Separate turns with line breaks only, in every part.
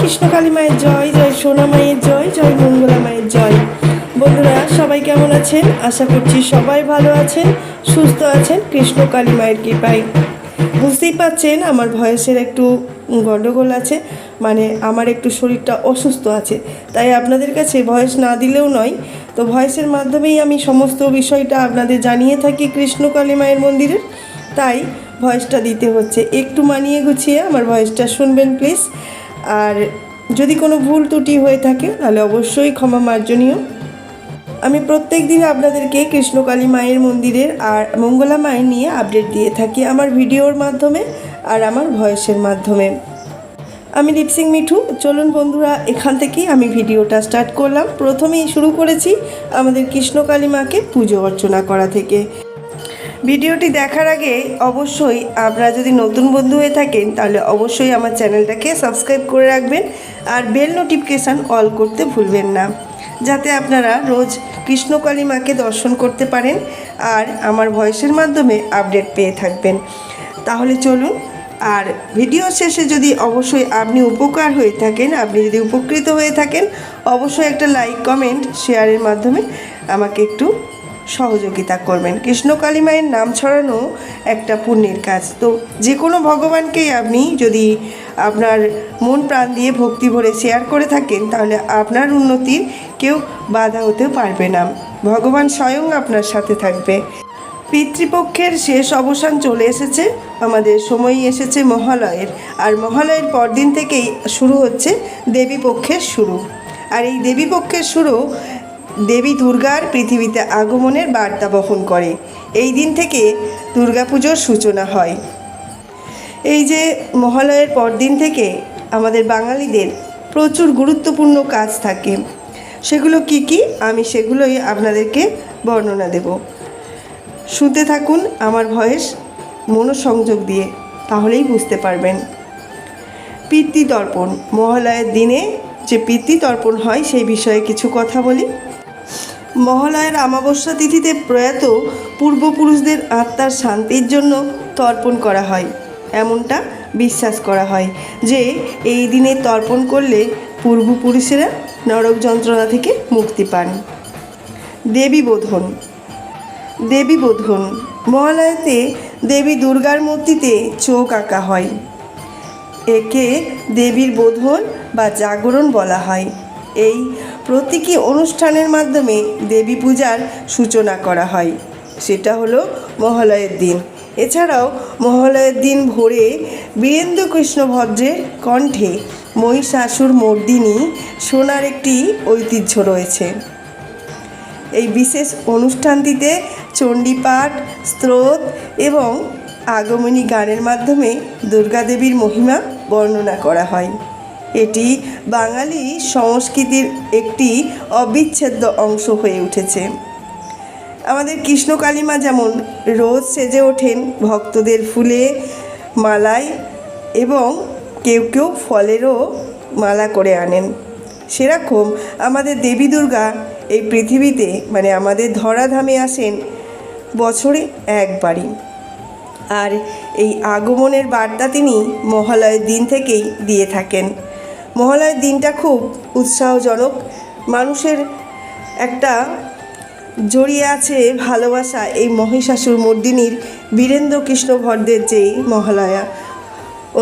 কৃষ্ণকালী মায়ের জয়, জয় সোনা মায়ের জয়, জয় মঙ্গলা মায়ের জয়। বন্ধুরা সবাই কেমন আছেন? আশা করছি সবাই ভালো আছেন, সুস্থ আছেন কৃষ্ণকালী মায়ের কৃপায়। বুঝতেই পাচ্ছেন আমার ভয়েসের একটু গণ্ডগোল আছে, মানে আমার একটু শরীরটা অসুস্থ আছে, তাই আপনাদের কাছে ভয়েস না দিলেও নয়। তো ভয়েসের মাধ্যমেই আমি সমস্ত বিষয়টা আপনাদের জানিয়ে থাকি কৃষ্ণকালী মায়ের মন্দিরের, তাই ভয়েসটা দিতে হচ্ছে। একটু মানিয়ে গুছিয়ে আমার ভয়েসটা শুনবেন প্লিজ। আর যদি কোনো ভুল ত্রুটি হয়ে থাকে তাহলে অবশ্যই ক্ষমা মার্জনীয়। আমি প্রত্যেক দিন আপনাদেরকে কৃষ্ণকালী মায়ের মন্দিরের আর মঙ্গলা মায়ের নিয়ে আপডেট দিয়ে থাকি আমার ভিডিওর মাধ্যমে আর আমার ভয়েসের মাধ্যমে। আমি লিপসিং মিঠু। চলুন বন্ধুরা, এখান থেকেই আমি ভিডিওটা স্টার্ট করলাম। প্রথমেই শুরু করেছি আমাদের কৃষ্ণকালী মাকে পুজো অর্চনা করা থেকে। ভিডিওটি দেখার আগে অবশ্যই আপনারা যদি নতুন বন্ধু হয়ে থাকেন তাহলে অবশ্যই আমার চ্যানেলটাকে সাবস্ক্রাইব করে রাখবেন আর বেল নোটিফিকেশান অল করতে ভুলবেন না, যাতে আপনারা রোজ কৃষ্ণকালী মাকে দর্শন করতে পারেন আর আমার ভয়েসের মাধ্যমে আপডেট পেয়ে থাকবেন। তাহলে চলুন। আর ভিডিও শেষে যদি অবশ্যই আপনি উপকার হয়ে থাকেন, আপনি যদি উপকৃত হয়ে থাকেন, অবশ্যই একটা লাইক, কমেন্ট, শেয়ারের মাধ্যমে আমাকে একটু সহযোগিতা করবেন। কৃষ্ণকালী মায়ের নাম ছড়ানো একটা পুণ্যের কাজ। তো যে কোনো ভগবানকেই আপনি যদি আপনার মন প্রাণ দিয়ে ভক্তি ভরে শেয়ার করে থাকেন তাহলে আপনার উন্নতির কেউ বাধা হতে পারবে না, ভগবান স্বয়ং আপনার সাথে থাকবে। পিতৃপক্ষের শেষ অবসান চলে এসেছে, আমাদের সময় এসেছে মহালয়ের। আর মহালয়ের পরদিন থেকেই শুরু হচ্ছে দেবী পক্ষের শুরু। আর এই দেবী পক্ষের শুরু দেবী দুর্গার পৃথিবীতে আগমনের বার্তা বহন করে। এই দিন থেকে দুর্গাপুজোর সূচনা হয়। এই যে মহালয়ের পরদিন থেকে আমাদের বাঙালিদের প্রচুর গুরুত্বপূর্ণ কাজ থাকে। সেগুলো কি কি আমি সেগুলোই আপনাদেরকে বর্ণনা দেব। শুনতে থাকুন আমার ভয়েস মনোসংযোগ দিয়ে, তাহলেই বুঝতে পারবেন। পিতৃতর্পণ। মহালয়ের দিনে যে পিতৃতর্পণ হয় সেই বিষয়ে কিছু কথা বলি। মহালয়ের অমাবস্যা তিথিতে প্রয়াত পূর্বপুরুষদের আত্মার শান্তির জন্য তর্পণ করা হয়। এমনটা বিশ্বাস করা হয় যে এই দিনে তর্পণ করলে পূর্বপুরুষেরা নরক যন্ত্রণা থেকে মুক্তি পান। দেবী বোধন। দেবী বোধন। মহালয়াতে দেবী দুর্গার মূর্তিতে চোখ আঁকা হয়। একে দেবীর বোধন বা জাগরণ বলা হয়। এই প্রতীকী অনুষ্ঠানের মাধ্যমে দেবী পূজার সূচনা করা হয়, সেটা হলো মহালয়ের দিন। এছাড়াও মহালয়ের দিন ভোরে বীরেন্দ্র কৃষ্ণ ভদ্রের কণ্ঠে মহিষাসুর মর্দিনী শোনার একটি ঐতিহ্য রয়েছে। এই বিশেষ অনুষ্ঠানটিতে চণ্ডীপাঠ, স্তোত্র এবং আগমনী গানের মাধ্যমে দুর্গাদেবীর মহিমা বর্ণনা করা হয়। এটি বাঙালি সংস্কৃতির একটি অবিচ্ছেদ্য অংশ হয়ে উঠেছে। আমাদের কৃষ্ণকালী মা যেমন রোজ সেজে ওঠেন ভক্তদের ফুলে, মালায় এবং কেউ কেউ ফলেরও মালা করে আনেন, সেরকম আমাদের দেবী দুর্গা এই পৃথিবীতে মানে আমাদের ধরাধামে আসেন বছরে একবারই। আর এই আগমনের বার্তা তিনি মহালয়ের দিন থেকেই দিয়ে থাকেন। মহালয়ের দিনটা খুব উৎসাহজনক, মানুষের একটা জড়িয়ে আছে ভালোবাসা। এই মহিষাসুর মর্দিনীর বীরেন্দ্র কৃষ্ণ ভদ্রের যেই মহালয়া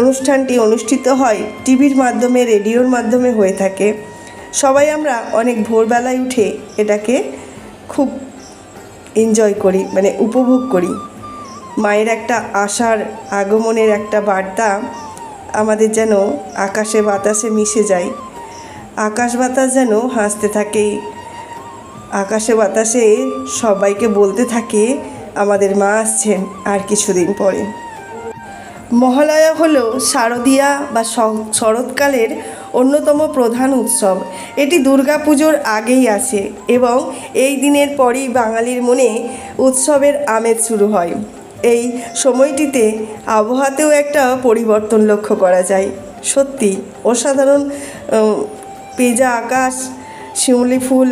অনুষ্ঠানটি অনুষ্ঠিত হয় টিভির মাধ্যমে, রেডিওর মাধ্যমে হয়ে থাকে। সবাই আমরা অনেক ভোরবেলায় উঠে এটাকে খুব এনজয় করি, মানে উপভোগ করি। মায়ের একটা আশার আগমনের একটা বার্তা আমাদের যেন আকাশে বাতাসে মিশে যায়। আকাশ বাতাস যেন হাসতে থাকে, আকাশে বাতাসে সবাইকে বলতে থাকে আমাদের মা আসছেন আর কিছুদিন পরে। মহালয়া হলো শারদীয়া বা শরৎকালের অন্যতম প্রধান উৎসব। এটি দুর্গাপুজোর আগেই আসে এবং এই দিনের পরই বাঙালির মনে উৎসবের আমেজ শুরু হয়। এই সময়টিতে আবহাওয়াতেও একটা পরিবর্তন লক্ষ্য করা যায়। সত্যি অসাধারণ পেঁজা আকাশ, শিউলি ফুল,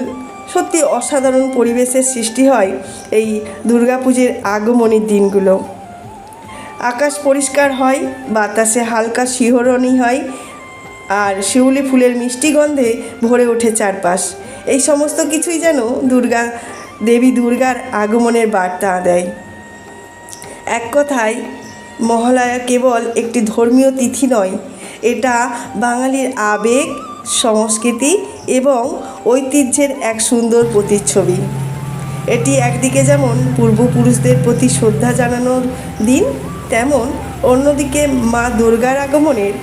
সত্যি অসাধারণ পরিবেশের সৃষ্টি হয় এই দুর্গাপুজোর আগমনের দিনগুলো। আকাশ পরিষ্কার হয়, বাতাসে হালকা শিহরণই হয়, আর শিউলি ফুলের মিষ্টি গন্ধে ভরে ওঠে চারপাশ। এই সমস্ত কিছুই যেন দেবী দুর্গার আগমনের বার্তা দেয়। এক কথায় মহালয়া কেবল একটি ধর্মীয় তিথি নয়, এটা বাঙালির আবেগ, সংস্কৃতি এবং ঐতিহ্যের এক সুন্দর প্রতিচ্ছবি। এটি একদিকে যেমন পূর্বপুরুষদের প্রতি শ্রদ্ধা জানানোর দিন, তেমন অন্যদিকে মা দুর্গার আগমনের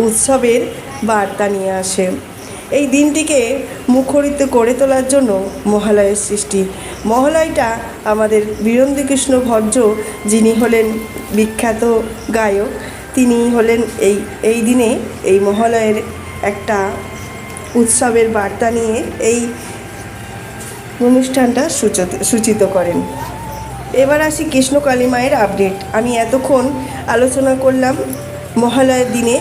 উৎসবের বার্তা নিয়ে আসে। এই দিনটিকে মুখরিত করে তোলার জন্য মহালয়ের সৃষ্টি। মহালয়টা আমাদের বীরেন্দ্রকৃষ্ণ ভট্ট, যিনি হলেন বিখ্যাত গায়ক, তিনি হলেন এই দিনে এই মহালয়ের একটা উৎসবের বার্তা নিয়ে এই অনুষ্ঠানটা সূচিত করেন। এবার আসি কৃষ্ণকালী মায়ের আপডেট। আমি এতক্ষণ আলোচনা করলাম মহালয়ার দিনে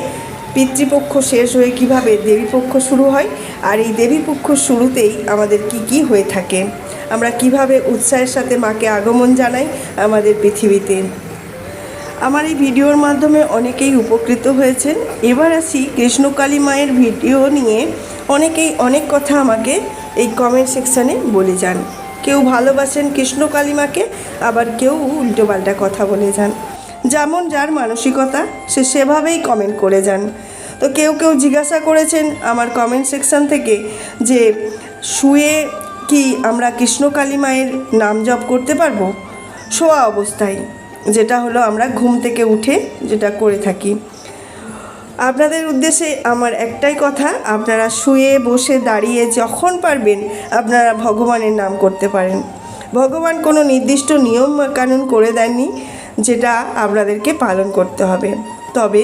পিতৃপক্ষ শেষ হয়ে কিভাবে দেবীপক্ষ শুরু হয়, আর এই দেবীপক্ষ শুরুতেই আমাদের কি হয়ে থাকে, আমরা কিভাবে উৎসাহের সাথে মাকে আগমন জানাই আমাদের পৃথিবীতে। আমার এই ভিডিওর মাধ্যমে অনেকেই উপকৃত হয়েছেন। এবার আসি কৃষ্ণকালী মায়ের ভিডিও নিয়ে অনেকেই অনেক কথা আমাকে এই কমেন্ট সেকশানে বলে যান। কেউ ভালোবাসেন কৃষ্ণকালী মাকে, আবার কেউ উল্টোপাল্টা কথা বলে যান। যেমন যার মানসিকতা সে সেভাবেই কমেন্ট করে যান। তো কেউ জিজ্ঞাসা করেছেন আমার কমেন্ট সেকশান থেকে যে শুয়ে কি আমরা কৃষ্ণকালী মায়ের নাম জপ করতে পারবো? শোয়া অবস্থায়, যেটা হলো আমরা ঘুম থেকে উঠে যেটা করে থাকি। আপনাদের উদ্দেশ্যে আমার একটাই কথা, আপনারা শুয়ে বসে দাঁড়িয়ে যখন পারবেন আপনারা ভগবানের নাম করতে পারেন। ভগবান কোনো নির্দিষ্ট নিয়ম কানুন করে দেননি, যেটা আপনাদেরকে পালন করতে হবে। তবে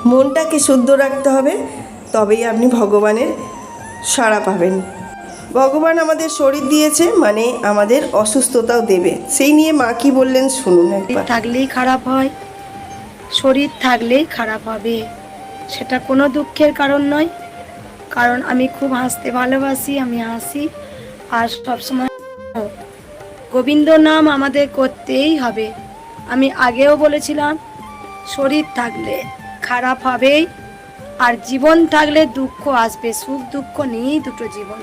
মনটাকে শুদ্ধ রাখতে হবে, তবেই আপনি ভগবানের সাড়া পাবেন। ভগবান আমাদের শরীর দিয়েছে, মানে আমাদের অসুস্থতাও দেবে। সেই নিয়ে মা কি বললেন শুনুন একবার।
থাকলেই খারাপ হয়, শরীর থাকলেই খারাপ হবে, সেটা কোনো দুঃখের কারণ নয়। কারণ আমি খুব হাসতে ভালোবাসি, আমি হাসি। আর সবসময় গোবিন্দ নাম আমাদের করতেই হবে। আমি আগেও বলেছিলাম শরীর থাকলে খারাপ হবেই, আর জীবন থাকলে দুঃখ আসবে। সুখ দুঃখ নিয়েই দুটো জীবন।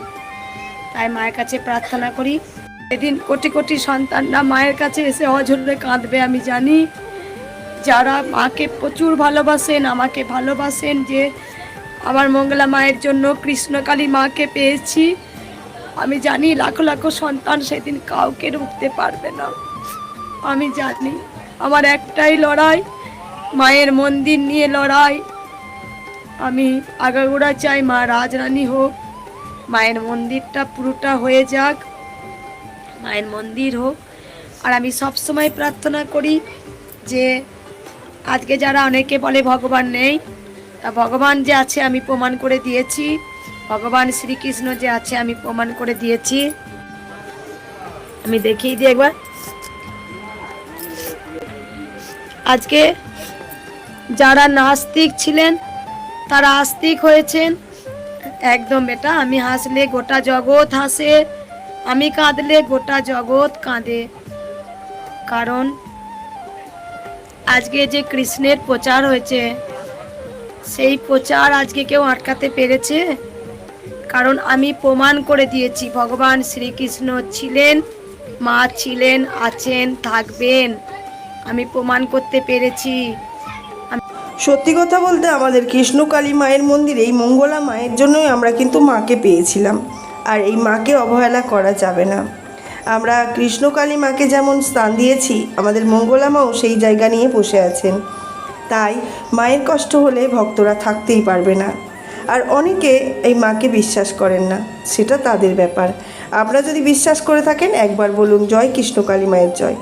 তাই মায়ের কাছে প্রার্থনা করি, সেদিন কোটি কোটি সন্তানরা মায়ের কাছে এসে অঝরে কাঁদবে। আমি জানি যারা মাকে প্রচুর ভালোবাসেন, আমাকে ভালোবাসেন, যে আমার মঙ্গলা মায়ের জন্য কৃষ্ণকালী মাকে পেয়েছি, আমি জানি লাখো লাখো সন্তান সেদিন কাউকে রুখতে পারবে না। আমি জানি আমার একটাই লড়াই, মায়ের মন্দির নিয়ে লড়াই। আমি আগাগোড়া চাই মা রাজরানী হোক, মায়ের মন্দিরটা পুরোটা হয়ে যাক, মায়ের মন্দির হোক। আর আমি সবসময় প্রার্থনা করি যে আজকে যারা অনেকে বলে ভগবান নেই, তা ভগবান যে আছে আমি প্রমাণ করে দিয়েছি। ভগবান শ্রীকৃষ্ণ যে আছে আমি প্রমাণ করে দিয়েছি। আমি দেখিয়ে দিই একবার। আজকে যারা নাস্তিক ছিলেন তারা আস্তিক হয়েছেন। একদম বেটা, আমি হাসলে গোটা জগৎ হাসে, আমি কাঁদলে গোটা জগৎ কাঁদে। কারণ আজকে যে কৃষ্ণের প্রচার হয়েছে, সেই প্রচার আজকে কেউ আটকাতে পেরেছে? কারণ আমি প্রমাণ করে দিয়েছি ভগবান শ্রীকৃষ্ণ ছিলেন, মা ছিলেন, আছেন, থাকবেন। আমি প্রমাণ করতে পেরেছি।
সত্যি কথা বলতে আমাদের কৃষ্ণকালী মায়ের মন্দিরে এই মঙ্গলা মায়ের জন্যই আমরা কিন্তু মাকে পেয়েছিলাম, আর এই মাকে অবহেলা করা যাবে না। আমরা কৃষ্ণকালী মাকে যেমন স্থান দিয়েছি, আমাদের মঙ্গলা মাও সেই জায়গা নিয়ে বসে আছেন। তাই মায়ের কষ্ট হলে ভক্তরা থাকতেই পারবে না। আর অনেকে এই মাকে বিশ্বাস করেন না, সেটা তাদের ব্যাপার। আপনারা যদি বিশ্বাস করে থাকেন একবার বলুন জয় কৃষ্ণকালী মায়ের জয়।